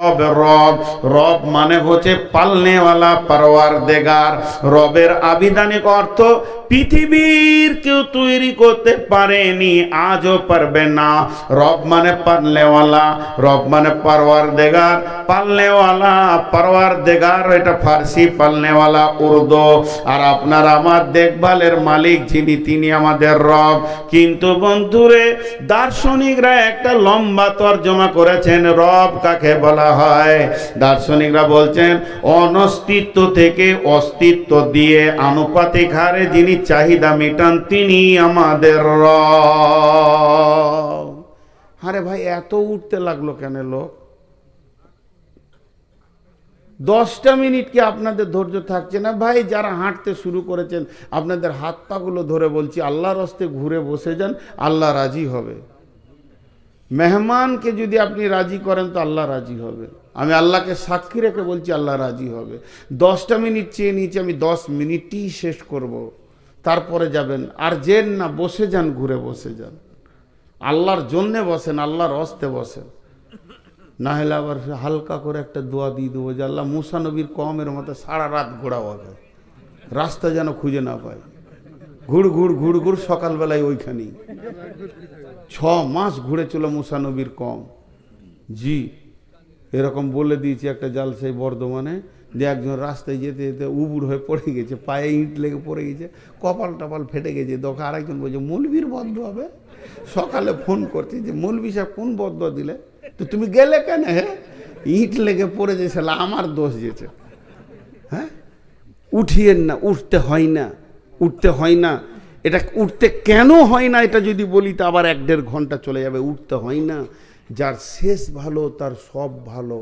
রব রব মানে হচ্ছে পালনেওয়ালা, পরওয়ারদিগার। রবের আবিধানিক অর্থ পৃথিবীর কেউ তৈরি করতে পারেনি, আজও পারবে না। রব মানে পালনেওয়ালা, রব মানে পরওয়ারদিগার। পালনেওয়ালা পরওয়ারদিগার এটা ফার্সি, পালনেওয়ালা উর্দু। আর আপনার আমার দেখভালের মালিক যিনি, তিনি আমাদের রব। কিন্তু বন্ধুরে, দার্শনিকরা একটা লম্বা তর্জমা করেছেন রব কাকে বলা হয়। দার্শনিকরা বলছেন অনস্তিত্ব থেকে অস্তিত্ব দিয়ে আনুপাতিক হারে যিনি চাহিদা মেটান, তিনি আমাদের রব। আরে ভাই, এত উঠতে লাগলো কেন লোক? 10টা মিনিট কি আপনাদের ধৈর্য থাকছে না ভাই? যারা হাঁটতে শুরু করেছেন, আপনাদের হাত পাগুলো ধরে বলছি, আল্লাহর হস্তে ঘুরে বসে যান, আল্লাহ রাজি হবে। মেহমানকে যদি আপনি রাজি করেন তো আল্লাহ রাজি হবে। আমি আল্লাহকে সাক্ষী রেখে বলছি, আল্লাহ রাজি হবে। 10টা মিনিট চেয়ে নিয়েছি, আমি 10 মিনিটই শেষ করব, তারপরে যাবেন। আর যেন না, বসে যান, ঘুরে বসে যান, আল্লাহর জন্যে বসেন, আল্লাহর হস্তে বসেন। না হলে আবার হালকা করে একটা দোয়া দিয়ে দেবো যে আল্লাহ মুসা নবীর কওমের মতো সারা রাত ঘোরাও, আগে রাস্তা যেন খুঁজে না পায়। ঘুর ঘুর ঘুর ঘুর সকালবেলায় ওইখানেই 6 মাস ঘুরেছিল মুসা নবীর কওম। জি, এরকম বলে দিয়েছি একটা জালসায় বর্ধমানে, যে একজন রাস্তায় যেতে যেতে উবুর হয়ে পড়ে গেছে, পায়ে ইট লেগে পড়ে গেছে, কপাল টপাল ফেটে গেছে। দেখো আরেকজন বলছে মৌলবীর বদ্ধ হবে। সকালে ফোন করছি যে মৌলবী সাহেব কোন বদ্ধ দিলে, তো তুমি গেলে কেন? হ্যাঁ, ইট লেগে পড়ে যেছে, আমার দোষ যেছে। হ্যাঁ, উঠিয়েন না, উঠতে হয় না, উঠতে হয় না। এটা উঠতে কেন হয় না এটা যদি বলি তা আবার 1-1.5 ঘন্টা চলে যাবে। উঠতে হয় না, যার শেষ ভালো তার সব ভালো,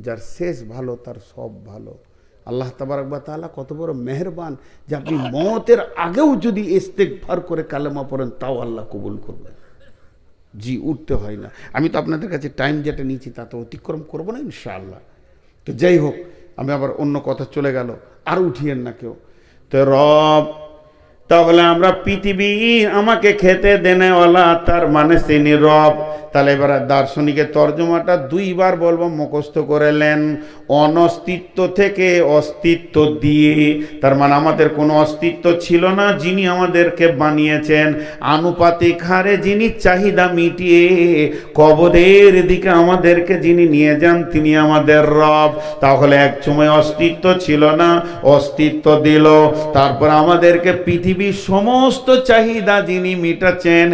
যার শেষ ভালো তার সব ভালো। আল্লাহ তাবারক ওয়া তাআলা কত বড় মেহেরবান যে আপনি মওতের আগেও যদি ইস্তেগফার করে কালেমা পড়েন তাও আল্লাহ কবুল করবেন। জি, উঠতে হয় না। আমি তো আপনাদের কাছে টাইম যেটা নিয়েছি তা তো অতিক্রম করবো না ইনশাআল্লাহ। তো যাই হোক, আমি আবার অন্য কথা চলে গেল, আর উঠিয়েন না কেউ। তো রব, তাহলে আমরা পৃথিবী আমাকে খেতে দেনেওয়ালা, তার মানে তিনি রব। তাহলে এবার দার্শনিকের তর্জমাটা 2 বার বলবো, মুখস্থ করে নেন। অনস্তিত্ব থেকে অস্তিত্ব দিয়ে, তার মানে আমাদের কোনো অস্তিত্ব ছিল না, যিনি আমাদেরকে বানিয়েছেন। আনুপাতিক হারে যিনি চাহিদা মিটিয়ে কবরের দিকে আমাদেরকে যিনি নিয়ে যান, তিনি আমাদের রব। তাহলে এক সময় অস্তিত্ব ছিল না, অস্তিত্ব দিল, তারপর আমাদেরকে পৃথিবীর সমস্ত চাহিদা যিনি মিটাচ্ছেন,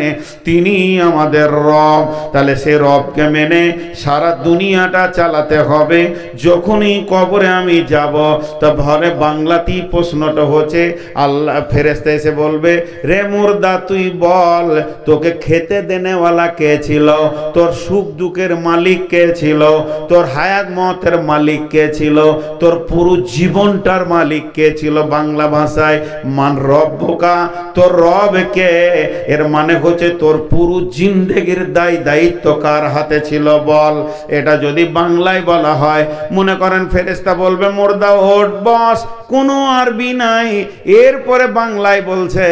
তিনি আমাদের রব। তাহলে সে রবকে মেনে সারা দুনিয়াটা চালাতে হবে। যখনই কবরে আমি যাব, তা ঘরে বাংলাতেই প্রশ্নটা হচ্ছে, আল্লাহ ফেরেশতা এসে বলবে, রে মুর্দা তুই বল, তোকে খেতে দেনেওয়ালা কে ছিল? তোর সুখ দুঃখের মালিক কে ছিল? তোর হায়াত মতের মালিক কে ছিল? তোর পুরো জীবনটার মালিক কে ছিল? বাংলা ভাষায় মান রব্বুকা, তোর রব কে? এর মানে হচ্ছে তোর পুরো জিন্দেগির দায়িত্ব কার হাতে ছিল বল। এটা যদি বাংলায় বলা হয়, মনে করেন ফেরেশতা বলবে মুর্দা ওঠ বস, কোনো আরবি নাই। এরপরে বাংলায় বলছে,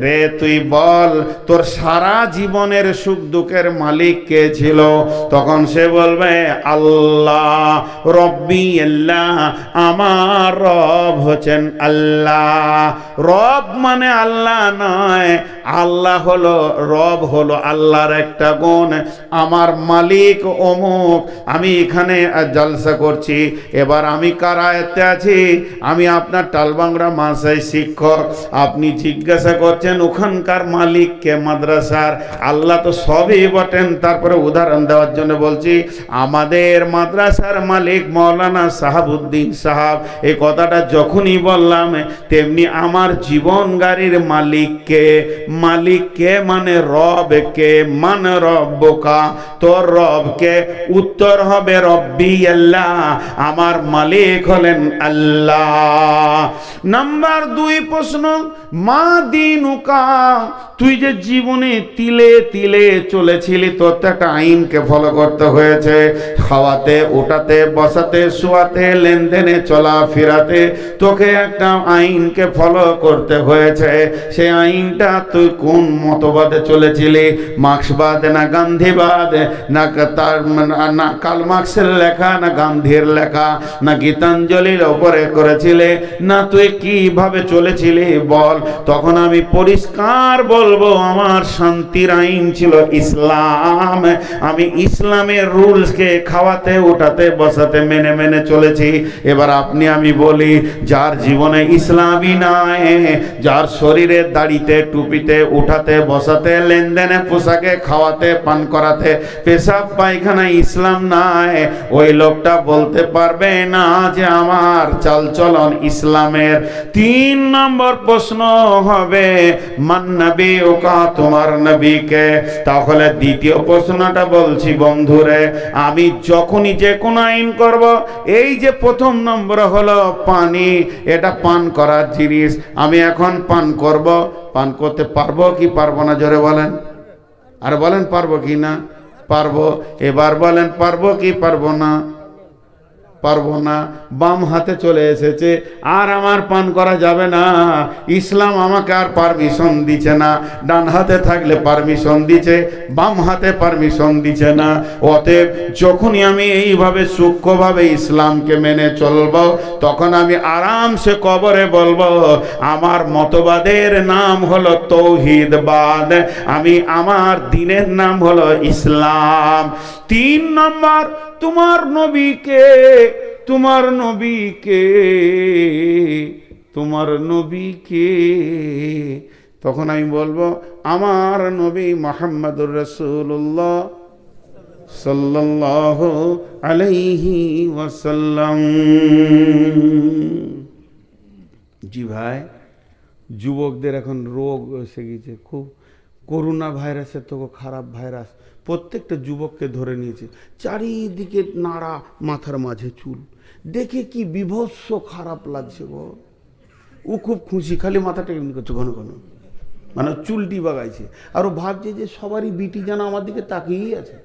রে তুই বল, তোর সারা জীবনের সুখ দুঃখের মালিক কে ছিল? তখন সে বলবে আল্লাহ, রব্বি আল্লাহ, আমার রব হচ্ছেন আল্লাহ। রব মানে আল্লাহ নয়, আল্লাহ হলো রব, হলো আল্লাহর একটা গুণ। আমার মালিক অমুক, আমি এখানে জলসা করছি, এবার আমি কার আয়াতে আছি? আমি আপনার টালবাংরা মাসায় শিক্ষক, আপনি জিজ্ঞাসা করছেন ওখানকার মালিক কে মাদ্রাসার? আল্লাহ তো সবই বটেন। তারপরে উদাহরণ দেওয়ার জন্য বলছি, আমাদের মাদ্রাসার মালিক মৌলানা সাহাবুদ্দিন সাহাব। এই কথাটা যখনই বললাম, তেমনি আমার জীবন গাড়ির মালিককে, মালিককে মানে রবকে, মানে রব্বকা, তোর রবকে? উত্তর হবে রব্বি আল্লাহ, আমার মালিক হলেন আল্লাহ। নাম্বার 2 প্রশ্ন, মা দিনুকা, তুই যে জীবনে তিলে তিলে চলেছিলি, তোর তো একটা আইনকে ফলো করতে হয়েছে। খাওয়াতে, ওঠাতে, বসাতে, শোয়াতে, লেনদেনে, চলাফেরাতে তোকে একটা আইনকে ফলো করতে হয়েছে। সেই আইনটা তুই কোন মতবাদে চলেছিলি? মার্ক্সবাদ না গান্ধীবাদ, না তার না কার্ল মার্ক্সের লেখা, না গান্ধীর লেখা, না গীতাঞ্জলির ওপরে করেছিলে, না তুই কিভাবে চলেছিলি বল? তখন আমি পরিষ্কার বলবো, আমার শান্তির আইন ছিল ইসলাম। আমি ইসলামের রুলসকে খাওয়াতে, ওঠাতে, বসাতে মেনে মেনে চলেছি। এবার আপনি আমি বলি, যার জীবনে ইসলামই নাই, যার শরীরে দাড়িতে, টুপিতে, উঠাতে, বসাতে, লেনদেনে, পোশাকে, খাওয়াতে, পান করাতে, পেশাব পায়খানা ইসলাম নাই, ওই লোকটা বলতে পারবে না যে আমার চালচলন ইসলামের। 3 নম্বর প্রশ্ন হবে, মান নবী ওকা, তোমার নবীকে? তাহলে দ্বিতীয় প্রশ্নটা বলছি বন্ধুরে, আমি যখনই যে কোনো আইন করব, এই যে প্রথম নম্বর হলো পানি, এটা পান করার জিনিস, আমি এখন পান করব, পান করতে পারবো কি পারবো না? জোরে বলেন, আর বলেন পারবো কি না? পারবো। এবার বলেন পারবো কি পারবো না? পারবো না। বাম হাতে চলে এসেছে, আর আমার পান করা যাবে না। ইসলাম আমাকে আর পারমিশন দিচ্ছে না। ডান হাতে থাকলে পারমিশন দিচ্ছে, বাম হাতে পারমিশন দিচ্ছে না। অতএব যখনই আমি এইভাবে সূক্ষ্মভাবে ইসলামকে মেনে চলবো, তখন আমি আরামসে কবরে বলবো, আমার মতবাদের নাম হলো তৌহিদবাদ, আমার দ্বীনের নাম হলো ইসলাম। 3 নম্বর, তোমার নবীকে, তোমার নবীকে, তোমার নবীকে? তখন আমি বলবো, আমার নবী মুহাম্মদুর রাসূলুল্লাহ সাল্লাল্লাহু আলাইহি ওয়াসাল্লাম। জি ভাই, যুবকদের এখন রোগ এসে গেছে খুব। করোনা ভাইরাসের তো খারাপ ভাইরাস, প্রত্যেকটা যুবককে ধরে নিয়েছে। চারিদিকে নাড়া, মাথার মাঝে চুল, দেখে কি বিভৎস খারাপ লাগছে গো। ও খুব খুশি, খালি মাথাটা এমনি করছে ঘন ঘন, মানে চুলটি বাগাইছে। আর ও ভাবছে যে সবারই বিটি যেন আমার দিকে তাকিয়েই আছে।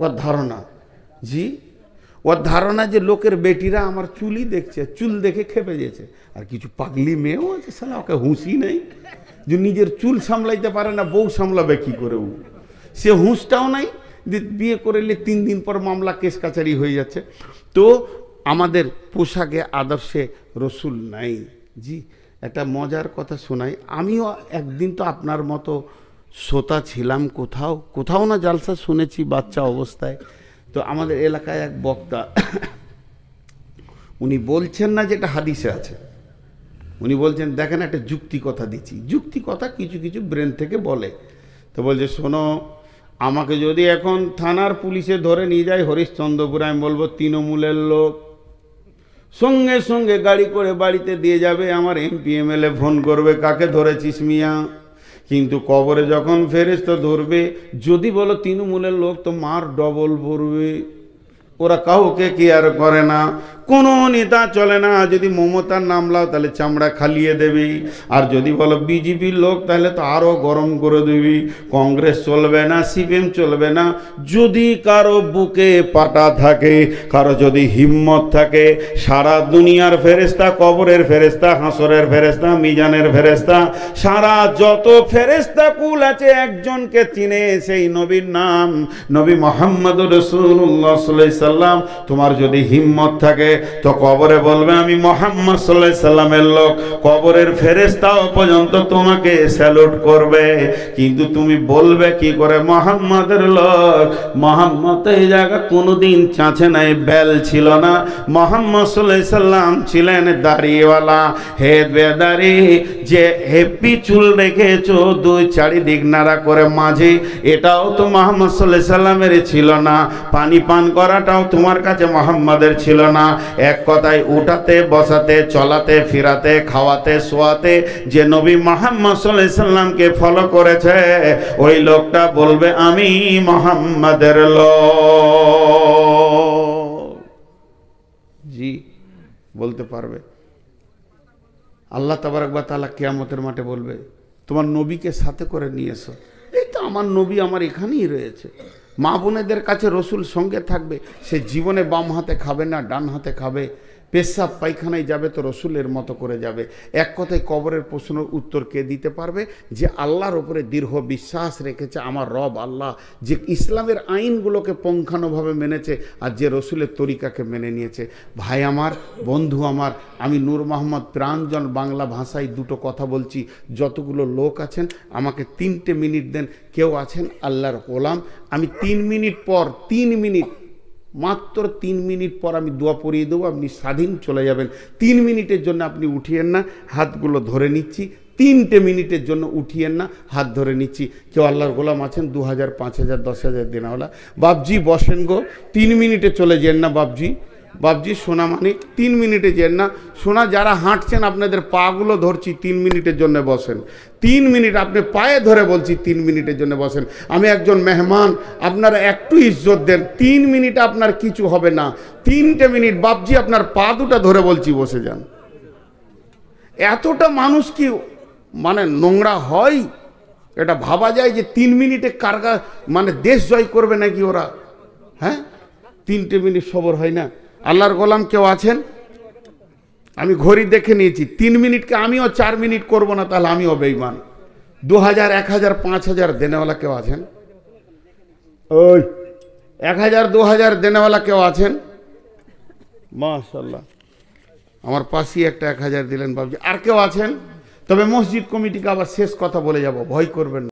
ওর ধারণা, জি, ওর ধারণা যে লোকের বেটিরা আমার চুলই দেখছে, চুল দেখে খেপে গেছে। আর কিছু পাগলি মেয়েও আছে, সালা ওকে হুঁশি নেই, যে নিজের চুল সামলাইতে পারে না, বউ সামলাবে কি করে? ও সে হুঁশটাও নাই, বিয়ে করলে 3 দিন পর মামলা, কেস কাচারি হয়ে যাচ্ছে। তো আমাদের পোশাকে আদর্শে রসুল নাই। জি, একটা মজার কথা শোনাই। আমিও একদিন তো আপনার মতো শ্রোতা ছিলাম, কোথাও কোথাও না জালসা শুনেছি বাচ্চা অবস্থায়। তো আমাদের এলাকায় এক বক্তা, উনি বলছেন না যেটা হাদিসে আছে, উনি বলছেন, দেখেন একটা যুক্তি কথা দিচ্ছি। যুক্তি কথা কিছু কিছু ব্রেন থেকে বলে। তো বলছে, শোনো, আমাকে যদি এখন থানার পুলিশে ধরে নিয়ে যায় হরিশ্চন্দ্রপুরে, আমি বলবো তৃণমূলের লোক, সঙ্গে সঙ্গে গাড়ি করে বাড়িতে দিয়ে যাবে, আমার এমপি এমএলএ ফোন করবে, কাকে ধরেছিস মিয়া? কিন্তু কবরে যখন ফেরেশতা ধরবে, যদি বলো তৃণমূলের লোক, তো মার ডবল পড়বে। ওরা কাউকে কেয়ার করে না, কোনো নেতা চলে না। যদি মমতার নাম লাও তাহলে চামড়া খালিয়ে দেবে, আর যদি বলো বিজেপির লোক তাহলে তো আরও গরম করে দেবি। কংগ্রেস চলবে না, সিপিএম চলবে না। যদি কারো বুকে পাটা থাকে, কারো যদি হিম্মত থাকে, সারা দুনিয়ার ফেরেশতা, কবরের ফেরেশতা, হাসরের ফেরেশতা, মিজানের ফেরেশতা, সারা যত ফেরেশতা কুল আছে, একজনকে চিনে, সেই নবীর নাম নবী মুহাম্মদুর রাসূলুল্লাহ সাল্লাল্লাহু আলাইহি সাল্লাম। তোমার যদি হিম্মত থাকে তো কবরে বলবে, আমি মুহাম্মদ সাল্লাল্লাহু আলাইহি সাল্লামের লোক। কবরের ফেরেশতাও পর্যন্ত তোমাকে স্যালুট করবে। কিন্তু তুমি বলবে কি করে মুহাম্মদের লোক? মুহাম্মদ এই জায়গা কোনোদিন চাচে নাই, বেল ছিল না। মুহাম্মদ সাল্লাল্লাহু আলাইহি সাল্লাম ছিলেন দাড়িওয়ালা, হেদবেদারি, যে হেপি চুল রেখেছো 2-4 দিক নাড়া করে মাঝে, এটাও তো মুহাম্মদ সাল্লাল্লাহু আলাইহি সাল্লামের ছিল না। পানি পান করাটাও তোমার কাছে মুহাম্মাদের ছিল না। এক কথায় উঠাতে, বসাতে, চলাতে, ফিরাতে, খাওয়াতে, শোয়াতে যে নবী মুহাম্মদ সাল্লাল্লাহু আলাইহি সাল্লামকে ফলো করেছে, ওই লোকটা বলবে আমি মুহাম্মাদের লোক। জি, বলতে পারবে। আল্লাহ তাবারক ওয়া তাআলা কিয়ামতের মাঠে বলবে, তোমার নবীকে সাথে করে নিয়ে এসো। এই তো আমার নবী আমার এখানেই রয়েছে। মা বোনেদের কাছে রসুল সঙ্গে থাকবে, সে জীবনে বাম হাতে খাবে না, ডান হাতে খাবে। পেশাব পায়খানায় যাবে তো রসুলের মতো করে যাবে। এক কথায় কবরের প্রশ্নের উত্তর কে দিতে পারবে? যে আল্লাহর ওপরে দৃঢ় বিশ্বাস রেখেছে, আমার রব আল্লাহ, যে ইসলামের আইনগুলোকে পঙ্খানুভাবে মেনেছে, আর যে রসুলের তরিকাকে মেনে নিয়েছে। ভাই আমার, বন্ধু আমার, আমি নূর মোহাম্মদ প্রাঞ্জল বাংলা ভাষায় দুটো কথা বলছি। যতগুলো লোক আছেন আমাকে 3টে মিনিট দেন। কেউ আছেন আল্লাহর গোলাম, আমি 3 মিনিট পর, 3 মিনিট, মাত্র 3 মিনিট পর আমি দোয়া পড়িয়ে দেবো, আপনি স্বাধীন চলে যাবেন। 3 মিনিটের জন্য আপনি উঠিয়েন না, হাতগুলো ধরে নিচ্ছি। 3টে মিনিটের জন্য উঠিয়েন না, হাত ধরে নিচ্ছি। কেউ আল্লাহর গোলাম আছেন 2000, 5000, 10,000 দেনাওয়ালা? বাপজি বসেন গো, 3 মিনিটে চলে যান না বাপজি। বাপজি সোনা মানিক, 3 মিনিটে যেন না। সোনা যারা হাঁটছেন আপনাদের পাগুলো ধরছি, 3 মিনিটের জন্য বসেন। 3 মিনিট আপনি পায়ে ধরে বলছি, 3 মিনিটের জন্য বসেন। আমি একজন মেহমান, আপনারা একটু ইজ্জত দেন। 3 মিনিট আপনার কিছু হবে না, 3টে মিনিট বাপজি আপনার পা দুটা ধরে বলছি বসে যান। এতটা মানুষ কি মানে নোংরা হয়? এটা ভাবা যায় যে 3 মিনিটে কারগা মানে দেশ জয় করবে নাকি ওরা? হ্যাঁ, 3টে মিনিট সবর হয় না? আল্লাহর গোলাম কেউ আছেন? আমি ঘড়ি দেখে নিয়েছি, 3 মিনিটকে আমিও 4 মিনিট করব না, তাহলে আমিও বেঈমান। 2000, 1000, 5000 দেনেওয়ালা কেউ আছেন? ওই 1000, 2000 দেনেওয়ালা কেউ আছেন? মাশাআল্লাহ, আমার পাশেই একটা 1000 দিলেন বাবজি। আর কেউ আছেন? তবে মসজিদ কমিটিকে আবার শেষ কথা বলে যাব, ভয় করবেন না।